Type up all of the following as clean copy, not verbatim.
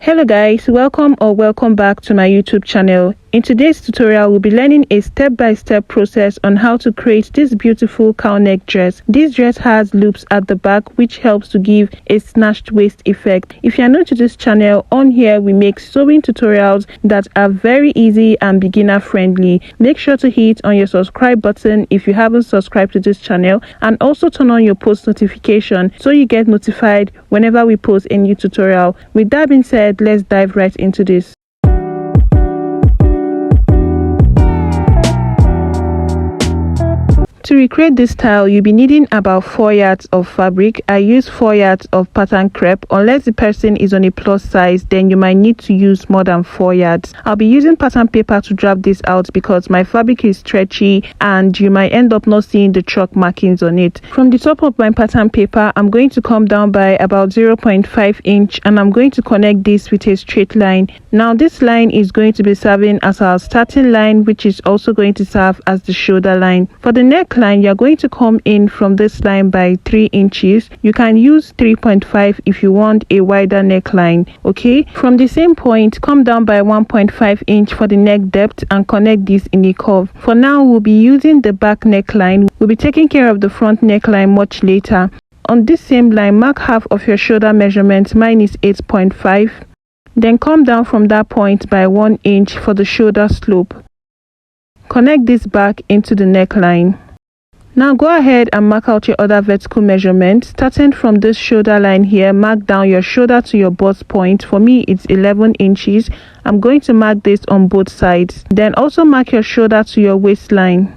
Hello guys, welcome back to my YouTube channel. In today's tutorial, we'll be learning a step-by-step process on how to create this beautiful cowl neck dress. This dress has loops at the back which helps to give a snatched waist effect. If you are new to this channel, on here we make sewing tutorials that are very easy and beginner friendly. Make sure to hit on your subscribe button if you haven't subscribed to this channel, and also turn on your post notification so you get notified whenever we post a new tutorial. With that being said, let's dive right into this. To recreate this style, you'll be needing about 4 yards of fabric. I use 4 yards of pattern crepe. Unless the person is on a plus size, then you might need to use more than 4 yards. I'll be using pattern paper to draft this out because my fabric is stretchy and you might end up not seeing the chalk markings on it. From the top of my pattern paper, I'm going to come down by about 0.5 inch and I'm going to connect this with a straight line. Now this line is going to be serving as our starting line, which is also going to serve as the shoulder line. For the neckline, you're going to come in from this line by 3 inches. You can use 3.5 if you want a wider neckline. Okay, from the same point, come down by 1.5 inch for the neck depth and connect this in a curve. For now, we'll be using the back neckline. We'll be taking care of the front neckline much later. On this same line, mark half of your shoulder measurement. Mine is 8.5. Then come down from that point by 1 inch for the shoulder slope. Connect this back into the neckline. Now go ahead and mark out your other vertical measurement. Starting from this shoulder line here, mark down your shoulder to your bust point. For me, it's 11 inches. I'm going to mark this on both sides. Then also mark your shoulder to your waistline.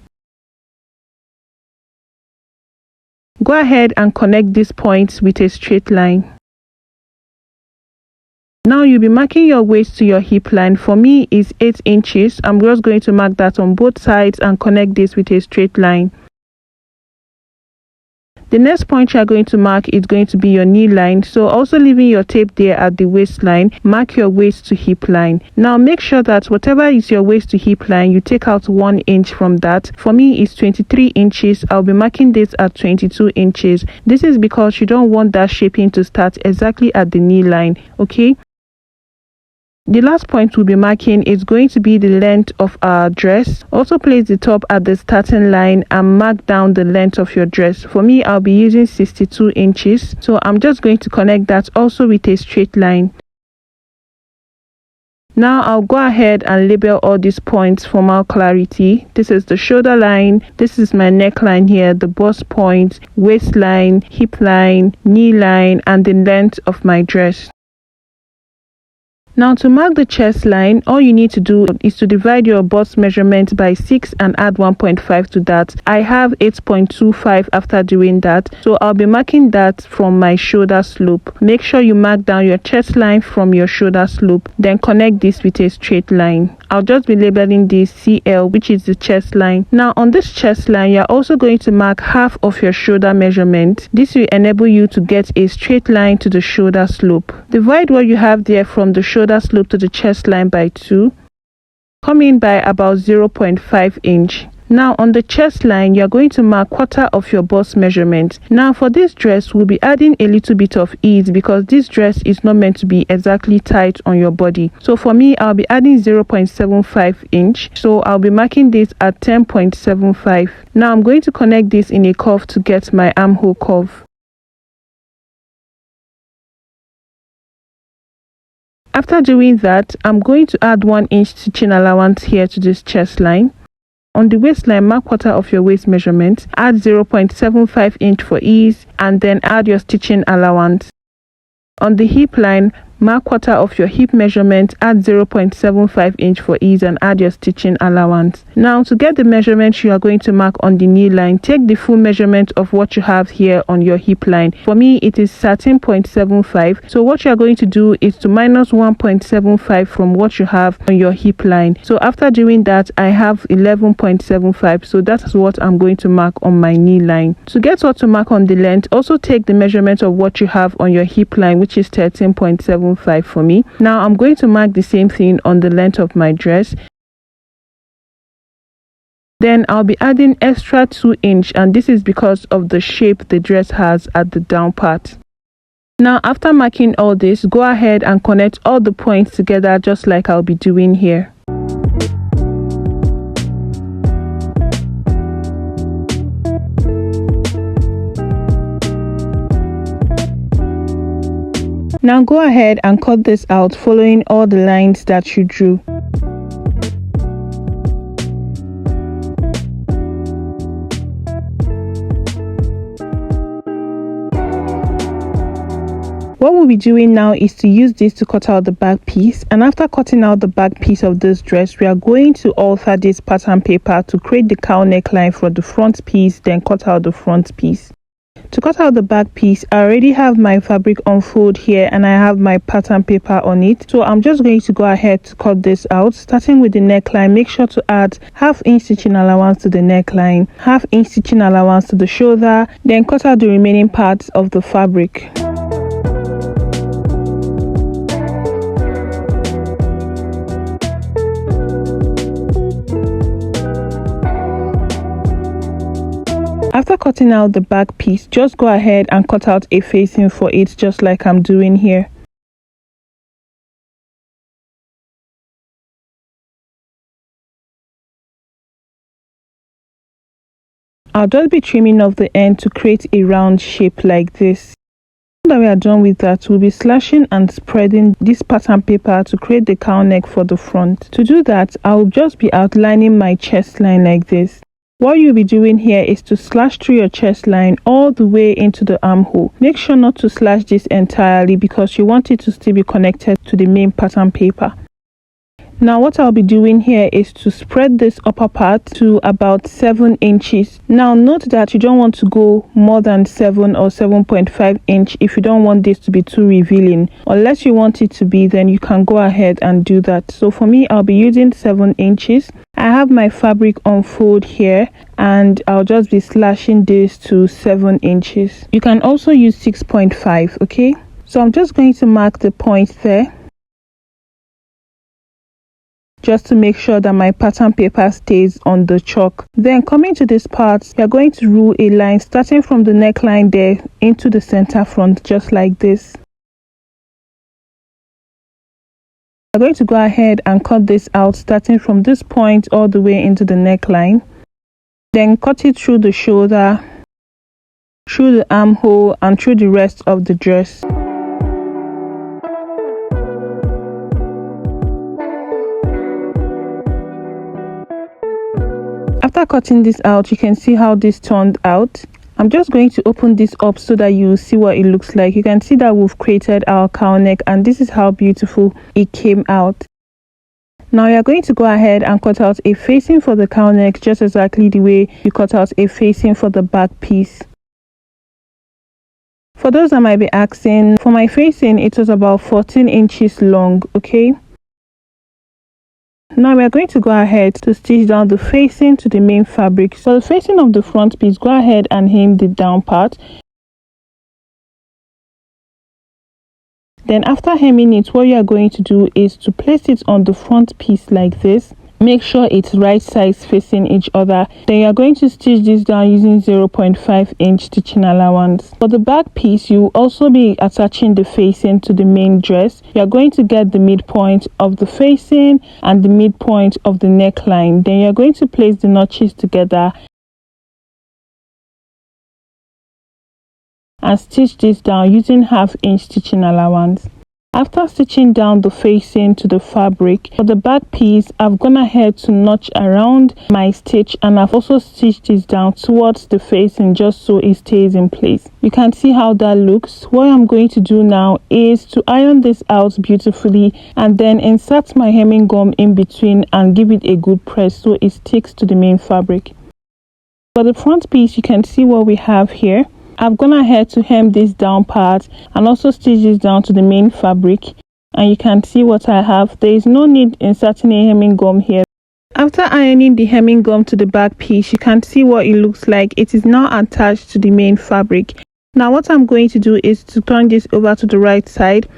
Go ahead and connect these points with a straight line. Now you'll be marking your waist to your hip line. For me, it's 8 inches. I'm just going to mark that on both sides and connect this with a straight line. The next point you are going to mark is going to be your knee line. So also leaving your tape there at the waistline, mark your waist to hip line. Now make sure that whatever is your waist to hip line, you take out 1 inch from that. For me, it's 23 inches. I'll be marking this at 22 inches. This is because you don't want that shaping to start exactly at the knee line. Okay. The last point we'll be marking is going to be the length of our dress. Also place the top at the starting line and mark down the length of your dress. For me, I'll be using 62 inches. So I'm just going to connect that also with a straight line. Now I'll go ahead and label all these points for more clarity. This is the shoulder line, this is my neckline here, the bust point, waistline, hip line, knee line, and the length of my dress. Now to mark the chest line, all you need to do is to divide your bust measurement by 6 and add 1.5 to that. I have 8.25 after doing that, so I'll be marking that from my shoulder slope. Make sure you mark down your chest line from your shoulder slope, then connect this with a straight line. I'll just be labeling this CL, which is the chest line. Now on this chest line, you're also going to mark half of your shoulder measurement. This will enable you to get a straight line to the shoulder slope. Divide what you have there from the shoulder slope to the chest line by 2. Come in by about 0.5 inch. Now on the chest line, you're going to mark quarter of your bust measurement. Now for this dress, we'll be adding a little bit of ease because this dress is not meant to be exactly tight on your body. So for me, I'll be adding 0.75 inch. So I'll be marking this at 10.75. Now I'm going to connect this in a curve to get my armhole curve. After doing that, I'm going to add 1 inch stitching allowance here to this chest line. On the waistline, mark quarter of your waist measurement, add 0.75 inch for ease, and then add your stitching allowance. On the hip line, mark quarter of your hip measurement, add 0.75 inch for ease, and add your stitching allowance. Now to get the measurement you are going to mark on the knee line, take the full measurement of what you have here on your hip line. For me, it is 13.75. So what you are going to do is to minus 1.75 from what you have on your hip line. So after doing that, I have 11.75. So that's what I'm going to mark on my knee line. To get what to mark on the length, also take the measurement of what you have on your hip line, which is 13.75 for me. Now I'm going to mark the same thing on the length of my dress. Then I'll be adding extra 2 inch, and this is because of the shape the dress has at the down part. Now after marking all this, go ahead and connect all the points together just like I'll be doing here. Now go ahead and cut this out following all the lines that you drew. What we'll be doing now is to use this to cut out the back piece, and after cutting out the back piece of this dress, we are going to alter this pattern paper to create the cowl neckline for the front piece, then cut out the front piece. To cut out the back piece, I already have my fabric unfold here and I have my pattern paper on it. So I'm just going to go ahead to cut this out. Starting with the neckline, make sure to add half-inch stitching allowance to the neckline, half-inch stitching allowance to the shoulder, then cut out the remaining parts of the fabric. After cutting out the back piece, just go ahead and cut out a facing for it just like I'm doing here. I'll just be trimming off the end to create a round shape like this. Now that we are done with that, we'll be slashing and spreading this pattern paper to create the cowl neck for the front. To do that, I'll just be outlining my chest line like this. What you'll be doing here is to slash through your chest line all the way into the armhole. Make sure not to slash this entirely because you want it to still be connected to the main pattern paper. Now what I'll be doing here is to spread this upper part to about 7 inches. Now note that you don't want to go more than 7 or 7.5 inch if you don't want this to be too revealing. Unless you want it to be, then you can go ahead and do that. So for me, I'll be using 7 inches. I have my fabric unfold here and I'll just be slashing this to 7 inches. You can also use 6.5, okay? So I'm just going to mark the point there, just to make sure that my pattern paper stays on the chalk. Then coming to this part, we are going to rule a line starting from the neckline there into the center front, just like this. I'm going to go ahead and cut this out starting from this point all the way into the neckline. Then cut it through the shoulder, through the armhole, and through the rest of the dress. After cutting this out, you can see how this turned out. I'm just going to open this up so that you see what it looks like. You can see that we've created our cowl neck and this is how beautiful it came out. Now you're going to go ahead and cut out a facing for the cowl neck just exactly the way you cut out a facing for the back piece. For those that might be asking, for my facing it was about 14 inches long, okay? Now we are going to go ahead to stitch down the facing to the main fabric. So the facing of the front piece, go ahead and hem the down part. Then after hemming it, what you are going to do is to place it on the front piece like this. Make sure it's right sides facing each other. Then you are going to stitch this down using 0.5 inch stitching allowance. For the back piece, you will also be attaching the facing to the main dress. You are going to get the midpoint of the facing and the midpoint of the neckline. Then you are going to place the notches together and stitch this down using half-inch stitching allowance. After stitching down the facing to the fabric, for the back piece, I've gone ahead to notch around my stitch and I've also stitched this down towards the facing just so it stays in place. You can see how that looks. What I'm going to do now is to iron this out beautifully and then insert my hemming gum in between and give it a good press so it sticks to the main fabric. For the front piece, you can see what we have here. I've gone ahead to hem this down part and also stitch this down to the main fabric, and you can see what I have. There is no need inserting a hemming gum here. After ironing the hemming gum to the back piece, you can see what it looks like. It is now attached to the main fabric. Now what I'm going to do is to turn this over to the right side.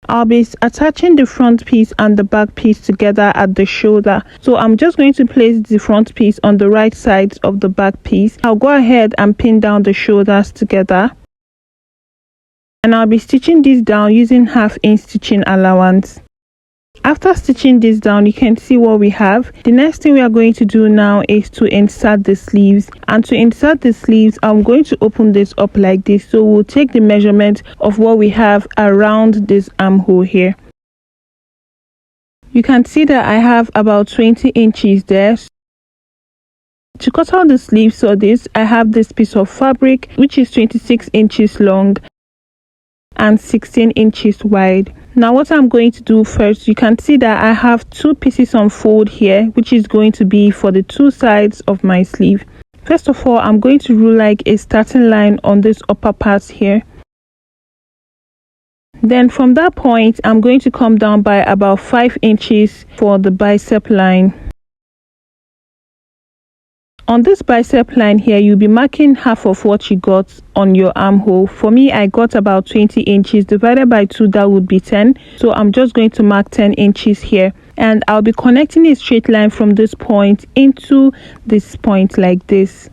I'll be attaching the front piece and the back piece together at the shoulder. So I'm just going to place the front piece on the right side of the back piece. I'll go ahead and pin down the shoulders together. and I'll be stitching this down using 1/2 inch stitching allowance. After stitching this down, you can see what we have. The next thing we are going to do now is to insert the sleeves, and to insert the sleeves I'm going to open this up like this. So we'll take the measurement of what we have around this armhole here. You can see that I have about 20 inches there. To cut out the sleeves for this, I have this piece of fabric which is 26 inches long and 16 inches wide. Now what I'm going to do first, you can see that I have 2 pieces on fold here, which is going to be for the 2 sides of my sleeve. First of all, I'm going to rule like a starting line on this upper part here. Then from that point, I'm going to come down by about 5 inches for the bicep line. On this bicep line here, you'll be marking half of what you got on your armhole. For me, I got about 20 inches divided by 2, that would be 10. So I'm just going to mark 10 inches here, and I'll be connecting a straight line from this point into this point like this.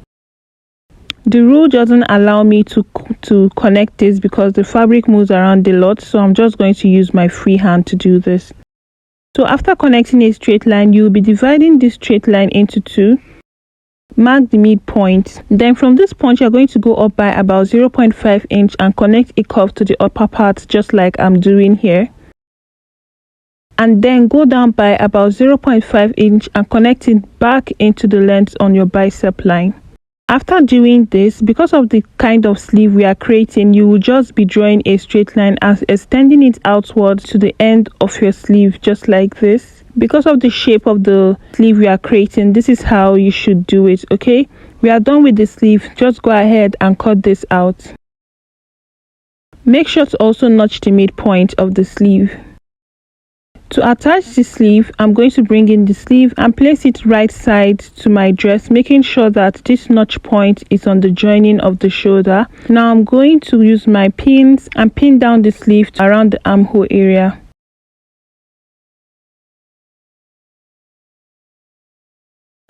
The rule doesn't allow me to connect this because the fabric moves around a lot, so I'm just going to use my free hand to do this. So after connecting a straight line, you'll be dividing this straight line into 2. Mark the midpoint. Then from this point, you're going to go up by about 0.5 inch and connect a curve to the upper part, just like I'm doing here. And then go down by about 0.5 inch and connect it back into the length on your bicep line. After doing this, because of the kind of sleeve we are creating, you will just be drawing a straight line and extending it outwards to the end of your sleeve, just like this. Because of the shape of the sleeve we are creating, this is how you should do it. Okay, we are done with the sleeve. Just go ahead and cut this out. Make sure to also notch the midpoint of the sleeve. To attach the sleeve, I'm going to bring in the sleeve and place it right side to my dress, making sure that this notch point is on the joining of the shoulder. Now I'm going to use my pins and pin down the sleeve around the armhole area.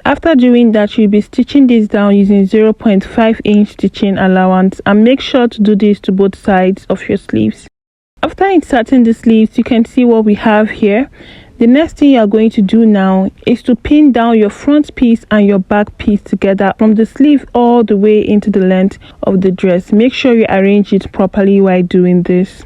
After doing that, you'll be stitching this down using 0.5 inch stitching allowance, and make sure to do this to both sides of your sleeves. After inserting the sleeves, you can see what we have here. The next thing you are going to do now is to pin down your front piece and your back piece together from the sleeve all the way into the length of the dress. Make sure you arrange it properly while doing this.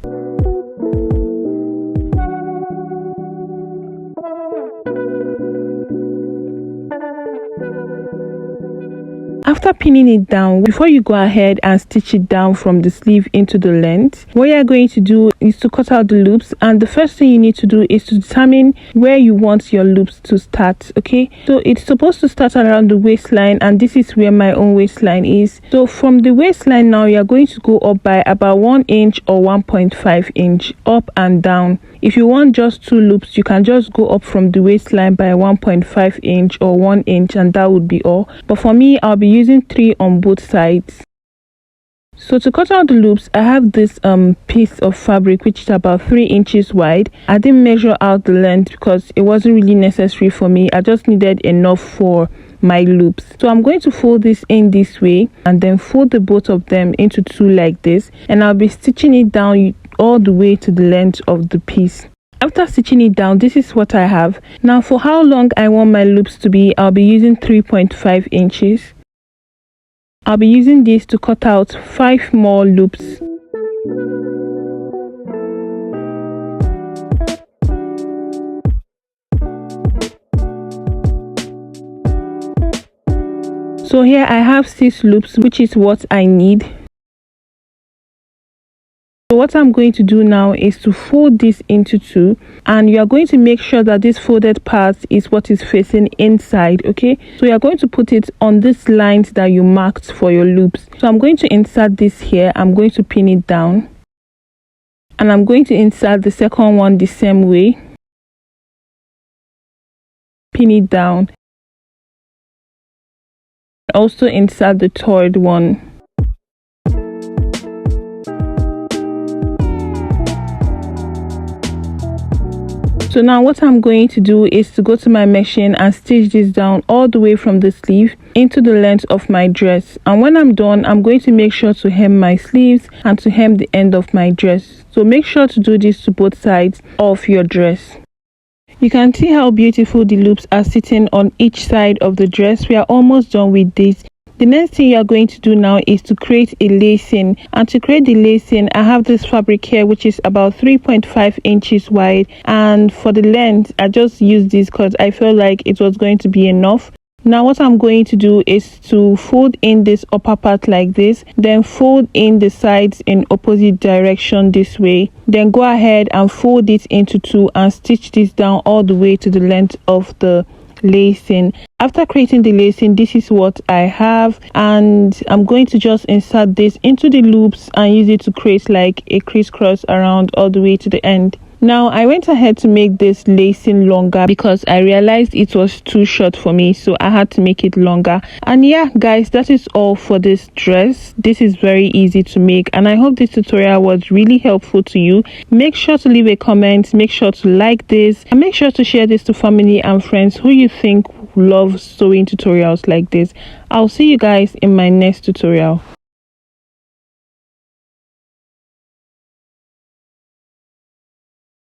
After pinning it down, before you go ahead and stitch it down from the sleeve into the length, what you're going to do is to cut out the loops, and the first thing you need to do is to determine where you want your loops to start. Okay, so it's supposed to start around the waistline, and this is where my own waistline is. So from the waistline now, you're going to go up by about 1 inch or 1.5 inch up and down. If you want just 2 loops, you can just go up from the waistline by 1.5 inch or 1 inch, and that would be all. But for me, I'll be using 3 on both sides. So to cut out the loops, I have this piece of fabric which is about 3 inches wide. I didn't measure out the length because it wasn't really necessary for me. I just needed enough for my loops. So I'm going to fold this in this way and then fold the both of them into 2 like this, and I'll be stitching it down all the way to the length of the piece. After stitching it down, this is what I have. Now for how long I want my loops to be, I'll be using 3.5 inches. I'll be using this to cut out 5 more loops. So here I have 6 loops, which is what I need. So what I'm going to do now is to fold this into 2, and you are going to make sure that this folded part is what is facing inside. Okay, so you are going to put it on this lines that you marked for your loops. So I'm going to insert this here. I'm going to pin it down, and I'm going to insert the second one the same way. Pin it down. Also insert the third one. So now what I'm going to do is to go to my machine and stitch this down all the way from the sleeve into the length of my dress. And when I'm done, I'm going to make sure to hem my sleeves and to hem the end of my dress. So make sure to do this to both sides of your dress. You can see how beautiful the loops are sitting on each side of the dress. We are almost done with this. The next thing you are going to do now is to create a lacing, and to create the lacing I have this fabric here which is about 3.5 inches wide, and for the length I just used this because I felt like it was going to be enough. Now what I'm going to do is to fold in this upper part like this, then fold in the sides in opposite direction this way, then go ahead and fold it into two and stitch this down all the way to the length of the lacing. After creating the lacing, this is what I have, and I'm going to just insert this into the loops and use it to create like a crisscross around all the way to the end. Now I went ahead to make this lacing longer because I realized it was too short for me, so I had to make it longer. And yeah guys, that is all for this dress. This is very easy to make, and I hope this tutorial was really helpful to you. Make sure to leave a comment, make sure to like this, and make sure to share this to family and friends who you think love sewing tutorials like this. I'll see you guys in my next tutorial.